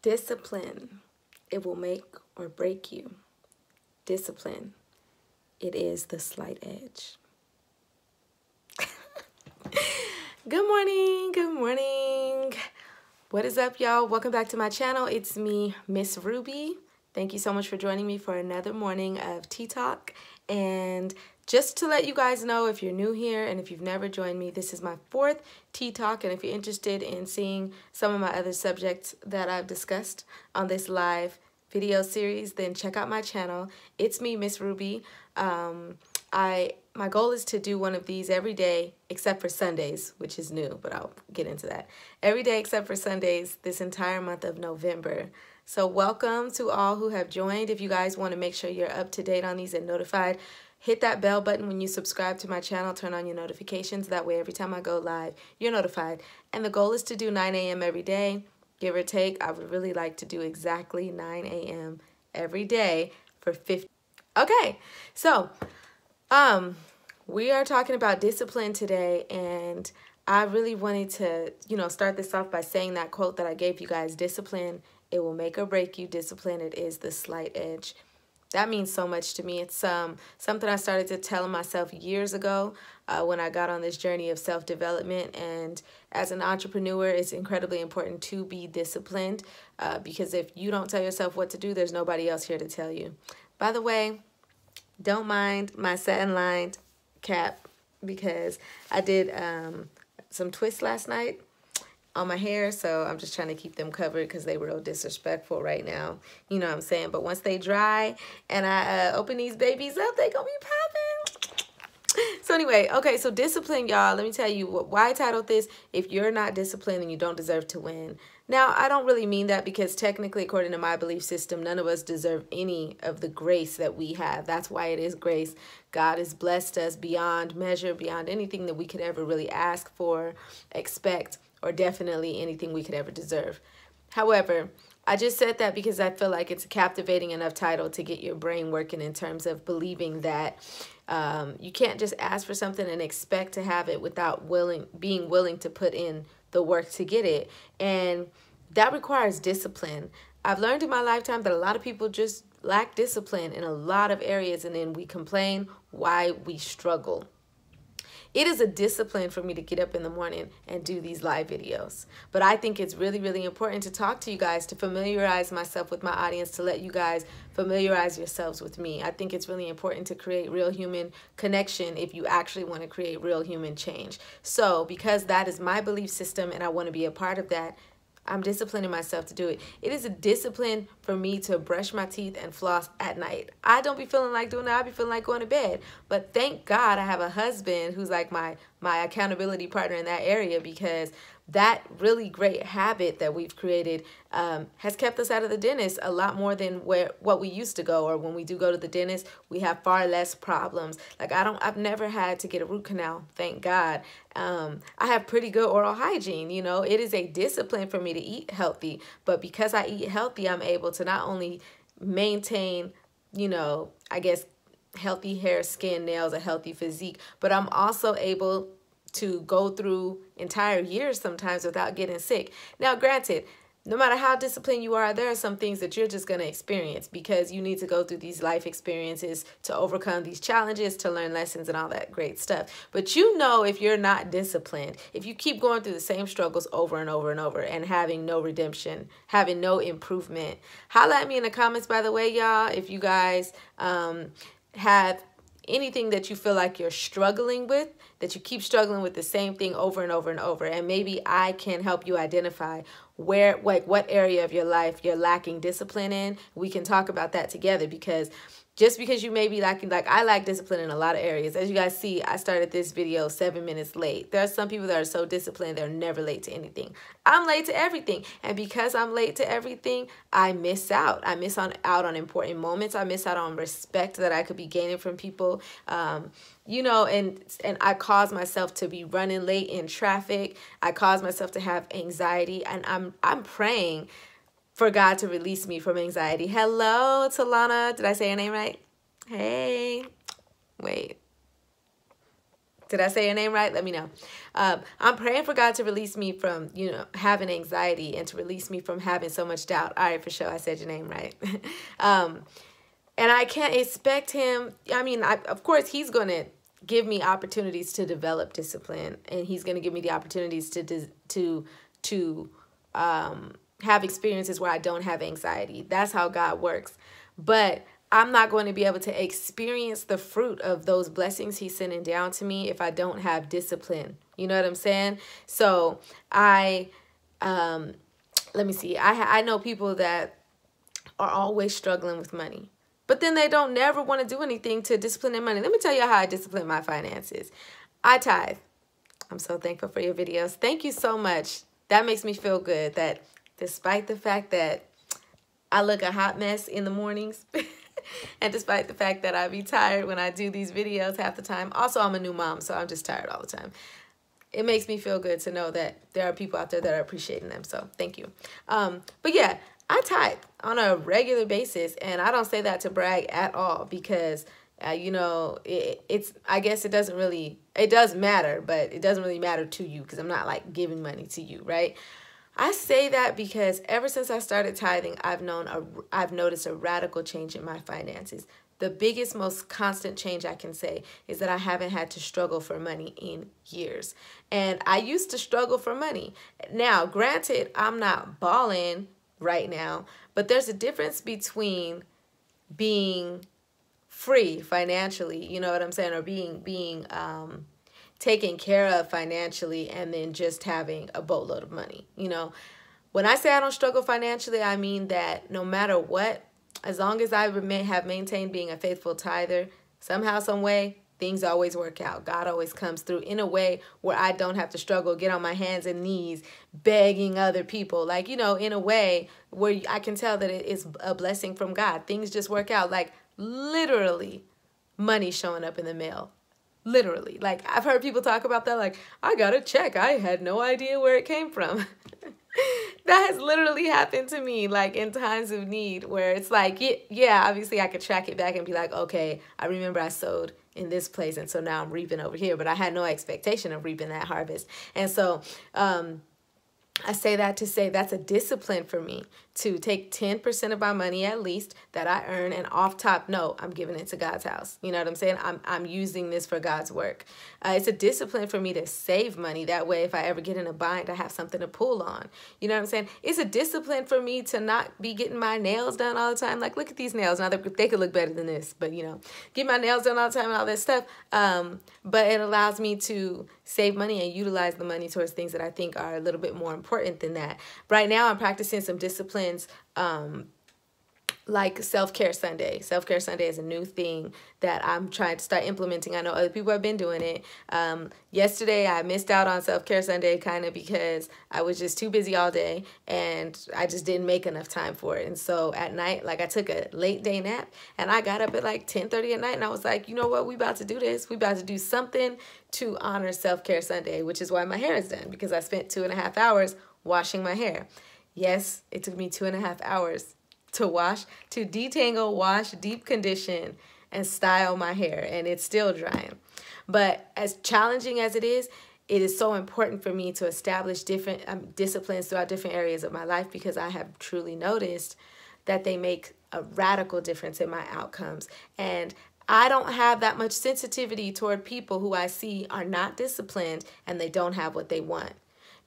Discipline, it will make or break you. Discipline, it is the slight edge. Good morning, good morning. What is up, y'all? Welcome back to my channel. It's me, Miss Ruby. Thank you so much for joining me for another morning of Tea Talk. And just to let you guys know, if you're new here and if you've never joined me, this is my 4th Tea Talk. And if you're interested in seeing some of my other subjects that I've discussed on this live video series, then check out my channel. It's me, Miss Ruby. My goal is to do one of these every day except for Sundays, which is new, but I'll get into that. Every day except for Sundays this entire month of November. So welcome to all who have joined. If you guys want to make sure you're up to date on these and notified, hit that bell button when you subscribe to my channel. Turn on your notifications. That way every time I go live, you're notified. And the goal is to do 9 a.m. every day, give or take. I would really like to do exactly 9 a.m. every day for 50. Okay, so we are talking about discipline today, and I really wanted to, start this off by saying that quote that I gave you guys. Discipline, it will make or break you. Discipline, it is the slight edge. That means so much to me. It's something I started to tell myself years ago when I got on this journey of self-development. And as an entrepreneur, it's incredibly important to be disciplined because if you don't tell yourself what to do, there's nobody else here to tell you. By the way, don't mind my satin-lined cap because I did some twists last night on my hair, so I'm just trying to keep them covered because they were real disrespectful right now. You know what I'm saying? But once they dry and I open these babies up, they gonna be popping. So anyway, okay, so discipline, y'all. Let me tell you why I titled this, If You're Not Disciplined, Then You Don't Deserve to Win. Now, I don't really mean that because technically, according to my belief system, none of us deserve any of the grace that we have. That's why it is grace. God has blessed us beyond measure, beyond anything that we could ever really ask for, expect, or definitely anything we could ever deserve. However, I just said that because I feel like it's a captivating enough title to get your brain working in terms of believing that you can't just ask for something and expect to have it without being willing to put in the work to get it. And that requires discipline. I've learned in my lifetime that a lot of people just lack discipline in a lot of areas, and then we complain why we struggle. It is a discipline for me to get up in the morning and do these live videos. But I think it's really, really important to talk to you guys, to familiarize myself with my audience, to let you guys familiarize yourselves with me. I think it's really important to create real human connection if you actually want to create real human change. So because that is my belief system and I want to be a part of that, I'm disciplining myself to do it. It is a discipline for me to brush my teeth and floss at night. I don't be feeling like doing that. I be feeling like going to bed. But thank God I have a husband who's like my accountability partner in that area, because that really great habit that we've created has kept us out of the dentist a lot more than what we used to go. Or when we do go to the dentist, we have far less problems. Like I've never had to get a root canal, thank God. I have pretty good oral hygiene. It is a discipline for me to eat healthy, but because I eat healthy, I'm able to not only maintain, I guess, healthy hair, skin, nails, a healthy physique, but I'm also able to go through entire years sometimes without getting sick. Now, granted, no matter how disciplined you are, there are some things that you're just going to experience because you need to go through these life experiences to overcome these challenges, to learn lessons and all that great stuff. But if you're not disciplined, if you keep going through the same struggles over and over and over and having no redemption, having no improvement, holla at me in the comments, by the way, y'all, if you guys have anything that you feel like you're struggling with, that you keep struggling with the same thing over and over and over, and maybe I can help you identify what area of your life you're lacking discipline in. We can talk about that together, because just because you may be lacking, like I lack discipline in a lot of areas. As you guys see, I started this video 7 minutes late. There are some people that are so disciplined, they're never late to anything. I'm late to everything. And because I'm late to everything, I miss out. I miss out on important moments. I miss out on respect that I could be gaining from people. And I cause myself to be running late in traffic. I cause myself to have anxiety, and I'm praying for God to release me from anxiety. Hello, Talana. Did I say your name right? Hey. Wait. Did I say your name right? Let me know. I'm praying for God to release me from, having anxiety and to release me from having so much doubt. All right, for sure. I said your name right. And I can't expect him. I mean, of course, he's going to give me opportunities to develop discipline, and he's going to give me the opportunities to have experiences where I don't have anxiety. That's how God works. But I'm not going to be able to experience the fruit of those blessings he's sending down to me if I don't have discipline. You know what I'm saying? So let me see. I know people that are always struggling with money, but then they don't never want to do anything to discipline their money. Let me tell you how I discipline my finances. I tithe. I'm so thankful for your videos. Thank you so much. That makes me feel good that despite the fact that I look a hot mess in the mornings, and despite the fact that I be tired when I do these videos half the time. Also, I'm a new mom, so I'm just tired all the time. It makes me feel good to know that there are people out there that are appreciating them. So thank you. But yeah, I tithe on a regular basis, and I don't say that to brag at all because, I guess it does matter, but it doesn't really matter to you because I'm not like giving money to you, right? I say that because ever since I started tithing, I've noticed a radical change in my finances. The biggest, most constant change I can say is that I haven't had to struggle for money in years. And I used to struggle for money. Now, granted, I'm not balling right now, but there's a difference between being free financially, you know what I'm saying, or being taken care of financially and then just having a boatload of money. When I say I don't struggle financially, I mean that no matter what, as long as I have maintained being a faithful tither, somehow, some way, things always work out. God always comes through in a way where I don't have to struggle, get on my hands and knees, begging other people. Like, in a way where I can tell that it is a blessing from God. Things just work out. Like, literally, money showing up in the mail. Literally. Like, I've heard people talk about that, like, I got a check. I had no idea where it came from. That has literally happened to me, like, in times of need, where it's like, yeah, obviously I could track it back and be like, okay, I remember I sowed in this place, and so now I'm reaping over here, but I had no expectation of reaping that harvest. And so, I say that to say that's a discipline for me to take 10% of my money at least that I earn, and off top, no, I'm giving it to God's house. You know what I'm saying? I'm using this for God's work. It's a discipline for me to save money. That way, if I ever get in a bind, I have something to pull on. You know what I'm saying? It's a discipline for me to not be getting my nails done all the time. Like, look at these nails. Now, they could look better than this, but, get my nails done all the time and all that stuff. But it allows me to save money and utilize the money towards things that I think are a little bit more important than that. Right now, I'm practicing some disciplines like Self-Care Sunday. Self-Care Sunday is a new thing that I'm trying to start implementing. I know other people have been doing it. Yesterday, I missed out on Self-Care Sunday kind of because I was just too busy all day and I just didn't make enough time for it. And so at night, like, I took a late day nap and I got up at like 10:30 at night and I was like, you know what? We about to do this. We about to do something to honor Self-Care Sunday, which is why my hair is done, because I spent 2.5 hours washing my hair. Yes, it took me 2.5 hours to detangle, wash, deep condition, and style my hair, and it's still drying. But as challenging as it is so important for me to establish different disciplines throughout different areas of my life, because I have truly noticed that they make a radical difference in my outcomes. And I don't have that much sensitivity toward people who I see are not disciplined and they don't have what they want,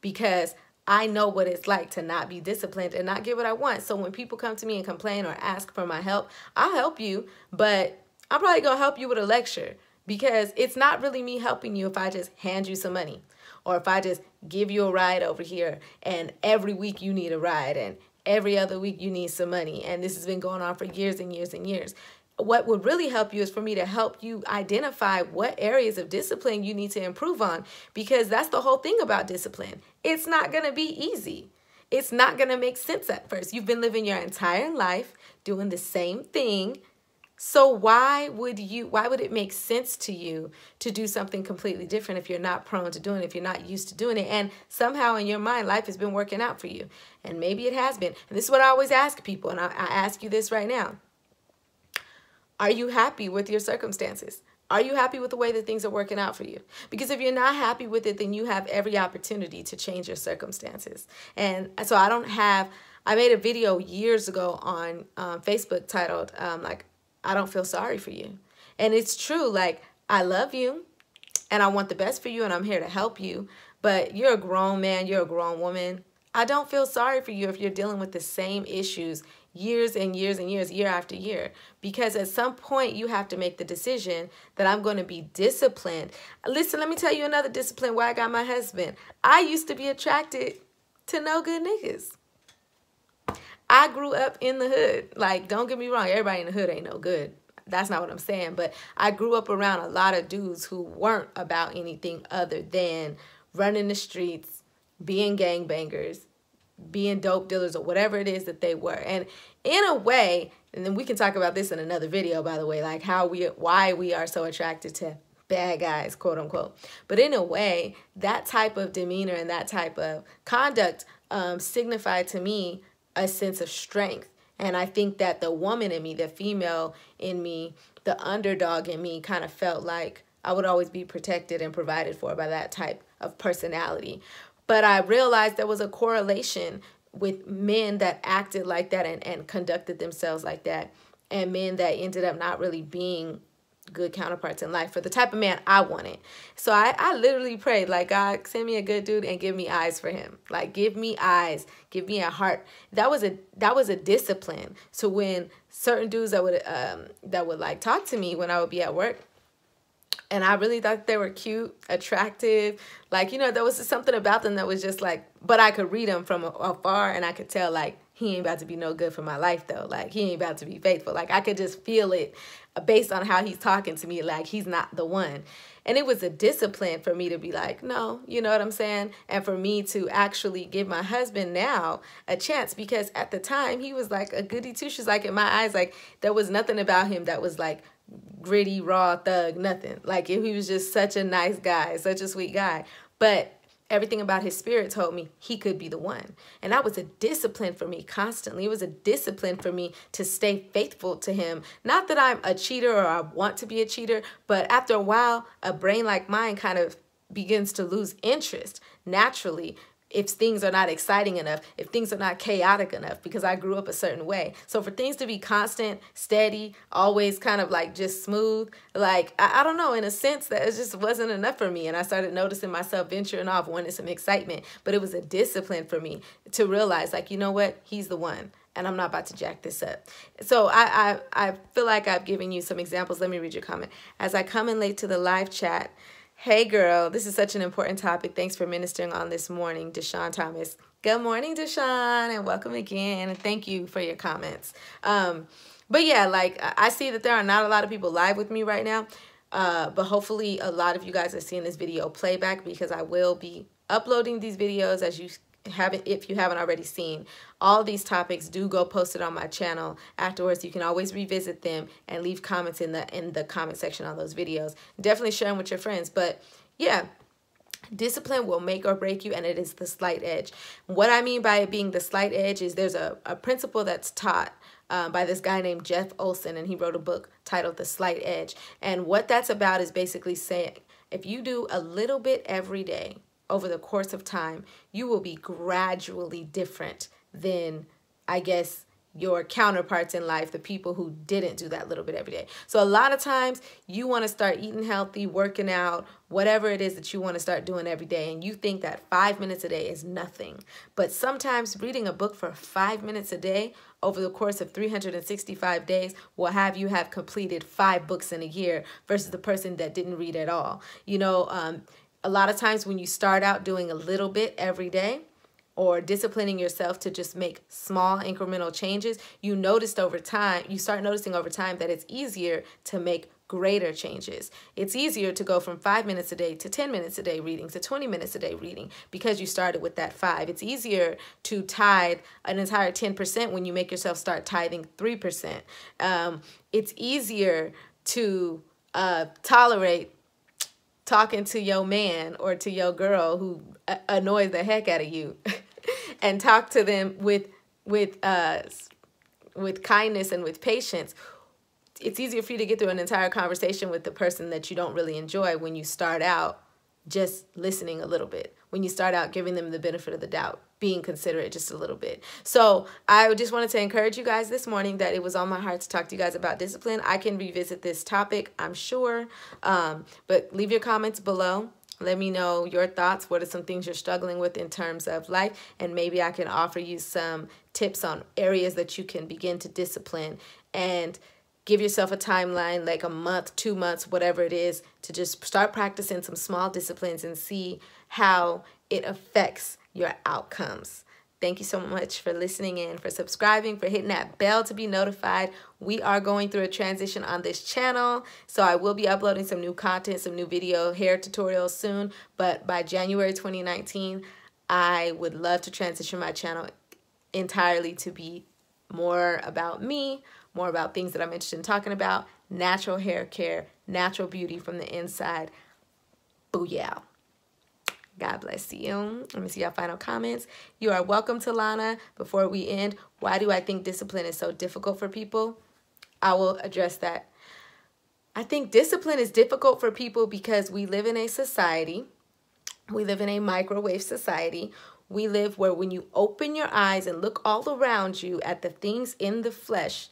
because I know what it's like to not be disciplined and not get what I want. So when people come to me and complain or ask for my help, I'll help you, but I'm probably going to help you with a lecture, because it's not really me helping you if I just hand you some money, or if I just give you a ride over here and every week you need a ride and every other week you need some money. And this has been going on for years and years and years. What would really help you is for me to help you identify what areas of discipline you need to improve on, because that's the whole thing about discipline. It's not going to be easy. It's not going to make sense at first. You've been living your entire life doing the same thing. So why would it make sense to you to do something completely different if you're not prone to doing it, if you're not used to doing it? And somehow in your mind, life has been working out for you. And maybe it has been. And this is what I always ask people, and I ask you this right now. Are you happy with your circumstances? Are you happy with the way that things are working out for you? Because if you're not happy with it, then you have every opportunity to change your circumstances. And so I made a video years ago on Facebook titled, like, I don't feel sorry for you. And it's true. Like, I love you and I want the best for you and I'm here to help you. But you're a grown man, you're a grown woman. I don't feel sorry for you if you're dealing with the same issues years and years and years, year after year. Because at some point you have to make the decision that I'm going to be disciplined. Listen, let me tell you another discipline why I got my husband. I used to be attracted to no good niggas. I grew up in the hood. Like, don't get me wrong, everybody in the hood ain't no good. That's not what I'm saying. But I grew up around a lot of dudes who weren't about anything other than running the streets, being gangbangers, being dope dealers, or whatever it is that they were. And in a way, and then we can talk about this in another video, by the way, like why we are so attracted to bad guys, quote unquote. But in a way, that type of demeanor and that type of conduct signified to me a sense of strength. And I think that the woman in me, the female in me, the underdog in me kind of felt like I would always be protected and provided for by that type of personality. But I realized there was a correlation with men that acted like that and conducted themselves like that, and men that ended up not really being good counterparts in life for the type of man I wanted. So I literally prayed, like, God, send me a good dude and give me eyes for him. Like, give me eyes, give me a heart. That was a discipline. So when certain dudes that would like talk to me when I would be at work, and I really thought they were cute, attractive, like, you know, there was something about them that was just like, but I could read them from afar and I could tell, like, he ain't about to be no good for my life, though. Like, he ain't about to be faithful. Like, I could just feel it based on how he's talking to me, like, he's not the one. And it was a discipline for me to be like, no, you know what I'm saying? And for me to actually give my husband now a chance, because at the time, he was like a goody two-shoes. Like, in my eyes, like, there was nothing about him that was like gritty, raw, thug, nothing. Like, he was just such a nice guy, such a sweet guy. But everything about his spirit told me he could be the one. And that was a discipline for me constantly. It was a discipline for me to stay faithful to him. Not that I'm a cheater or I want to be a cheater, but after a while, a brain like mine kind of begins to lose interest naturally if things are not exciting enough, if things are not chaotic enough, because I grew up a certain way. So for things to be constant, steady, always kind of like just smooth, like, I don't know, in a sense that it just wasn't enough for me. And I started noticing myself venturing off, wanting some excitement. But it was a discipline for me to realize, like, you know what? He's the one. And I'm not about to jack this up. So I feel like I've given you some examples. Let me read your comment. As I come in late to the live chat, hey girl, this is such an important topic. Thanks for ministering on this morning, Deshaun Thomas. Good morning, Deshaun, and welcome again. And thank you for your comments. But yeah, like, I see that there are not a lot of people live with me right now. But hopefully a lot of you guys are seeing this video playback, because I will be uploading these videos as you haven't, if you haven't already seen. All these topics do go posted on my channel afterwards. You can always revisit them and leave comments in the comment section on those videos. Definitely share them with your friends. But yeah, discipline will make or break you, and it is the slight edge. What I mean by it being the slight edge is there's a principle that's taught by this guy named Jeff Olson, and he wrote a book titled The Slight Edge. And what that's about is basically saying, if you do a little bit every day over the course of time, you will be gradually different than, I guess, your counterparts in life, the people who didn't do that little bit every day. So a lot of times you want to start eating healthy, working out, whatever it is that you want to start doing every day, and you think that 5 minutes a day is nothing. But sometimes reading a book for 5 minutes a day over the course of 365 days will have you have completed 5 books in a year versus the person that didn't read at all. You know, a lot of times when you start out doing a little bit every day, or disciplining yourself to just make small incremental changes, you start noticing over time that it's easier to make greater changes. It's easier to go from 5 minutes a day to 10 minutes a day reading to 20 minutes a day reading, because you started with that 5. It's easier to tithe an entire 10% when you make yourself start tithing 3%. It's easier to tolerate talking to your man or to your girl who annoys the heck out of you and talk to them with kindness and with patience. it's easier for you to get through an entire conversation with the person that you don't really enjoy when you start out just listening a little bit, when you start out giving them the benefit of the doubt, being considerate just a little bit. So I just wanted to encourage you guys this morning that it was on my heart to talk to you guys about discipline. I can revisit this topic, I'm sure, but leave your comments below. Let me know your thoughts. What are some things you're struggling with in terms of life? And maybe I can offer you some tips on areas that you can begin to discipline, and give yourself a timeline, like a month, 2 months, whatever it is, to just start practicing some small disciplines and see how it affects your outcomes. Thank you so much for listening in, for subscribing, for hitting that bell to be notified. We are going through a transition on this channel, so I will be uploading some new content, some new video hair tutorials soon, but by January 2019, I would love to transition my channel entirely to be more about me, more about things that I'm interested in talking about, natural hair care, natural beauty from the inside. Booyah. God bless you. Let me see your final comments. You are welcome, Talana. Before we end, why do I think discipline is so difficult for people? I will address that. I think discipline is difficult for people because we live in a society. We live in a microwave society. We live where when you open your eyes and look all around you at the things in the flesh,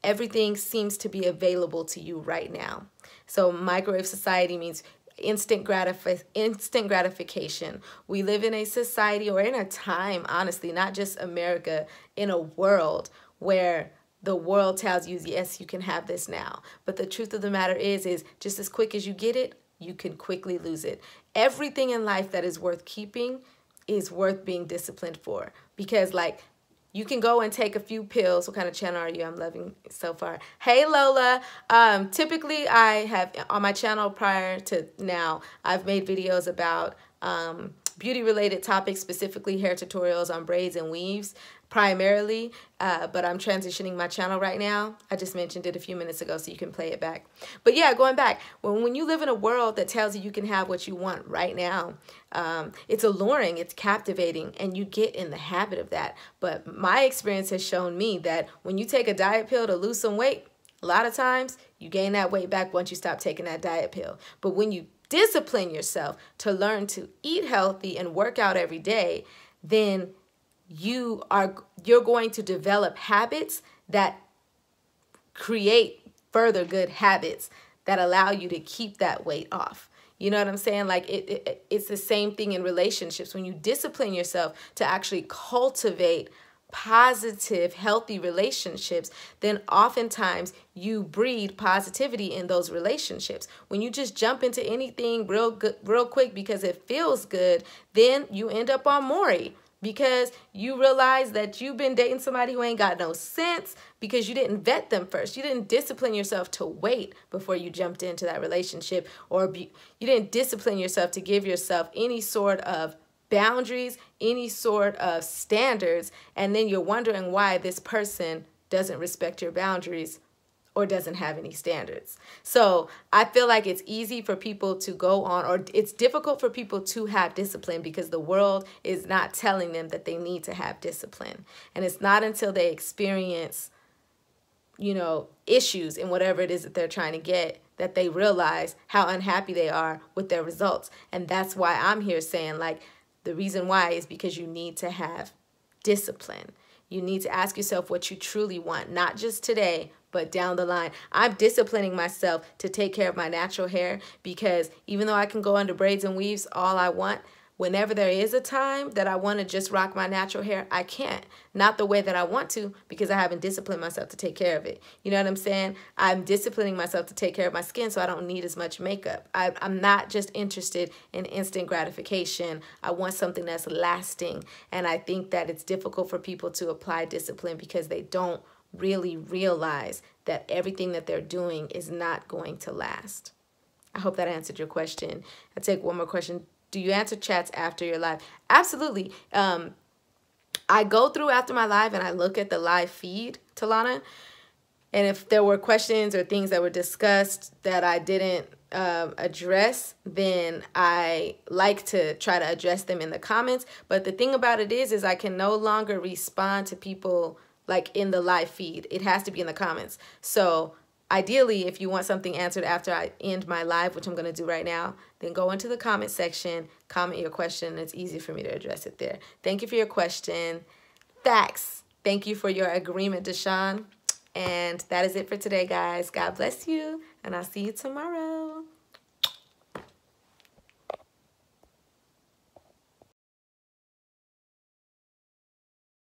everything seems to be available to you right now. So microwave society means instant gratification. We live in a society, or in a time, honestly, not just America, in a world where the world tells you, yes, you can have this now. But the truth of the matter is just as quick as you get it, you can quickly lose it. Everything in life that is worth keeping is worth being disciplined for, because like, you can go and take a few pills. What kind of channel are you? I'm loving so far. Hey, Lola. Typically, I have on my channel prior to now, I've made videos about beauty-related topics, specifically hair tutorials on braids and weaves primarily, but I'm transitioning my channel right now. I just mentioned it a few minutes ago, so you can play it back. But yeah, going back, when you live in a world that tells you you can have what you want right now, it's alluring, it's captivating, and you get in the habit of that. But my experience has shown me that when you take a diet pill to lose some weight, a lot of times you gain that weight back once you stop taking that diet pill. But when you discipline yourself to learn to eat healthy and work out every day, then you're going to develop habits that create further good habits that allow you to keep that weight off. You know what I'm saying? Like it's the same thing in relationships. When you discipline yourself to actually cultivate positive, healthy relationships, then oftentimes you breed positivity in those relationships. When you just jump into anything real quick because it feels good, then you end up on Maury, because you realize that you've been dating somebody who ain't got no sense because you didn't vet them first. You didn't discipline yourself to wait before you jumped into that relationship, or you didn't discipline yourself to give yourself any sort of boundaries, any sort of standards, and then you're wondering why this person doesn't respect your boundaries or doesn't have any standards. So I feel like it's easy for people to go on, or it's difficult for people to have discipline because the world is not telling them that they need to have discipline. And it's not until they experience, you know, issues in whatever it is that they're trying to get that they realize how unhappy they are with their results. And that's why I'm here saying, like, the reason why is because you need to have discipline. You need to ask yourself what you truly want, not just today, but down the line. I'm disciplining myself to take care of my natural hair, because even though I can go under braids and weaves all I want, whenever there is a time that I want to just rock my natural hair, I can't. Not the way that I want to, because I haven't disciplined myself to take care of it. You know what I'm saying? I'm disciplining myself to take care of my skin so I don't need as much makeup. I'm not just interested in instant gratification. I want something that's lasting. And I think that it's difficult for people to apply discipline because they don't really realize that everything that they're doing is not going to last. I hope that answered your question. I'll take one more question. Do you answer chats after your live? Absolutely. I go through after my live and I look at the live feed, Talana. And if there were questions or things that were discussed that I didn't address, then I like to try to address them in the comments. But the thing about it is I can no longer respond to people like in the live feed. It has to be in the comments. So ideally, if you want something answered after I end my live, which I'm going to do right now, then go into the comment section, comment your question. It's easy for me to address it there. Thank you for your question. Facts. Thank you for your agreement, Deshaun. And that is it for today, guys. God bless you, and I'll see you tomorrow.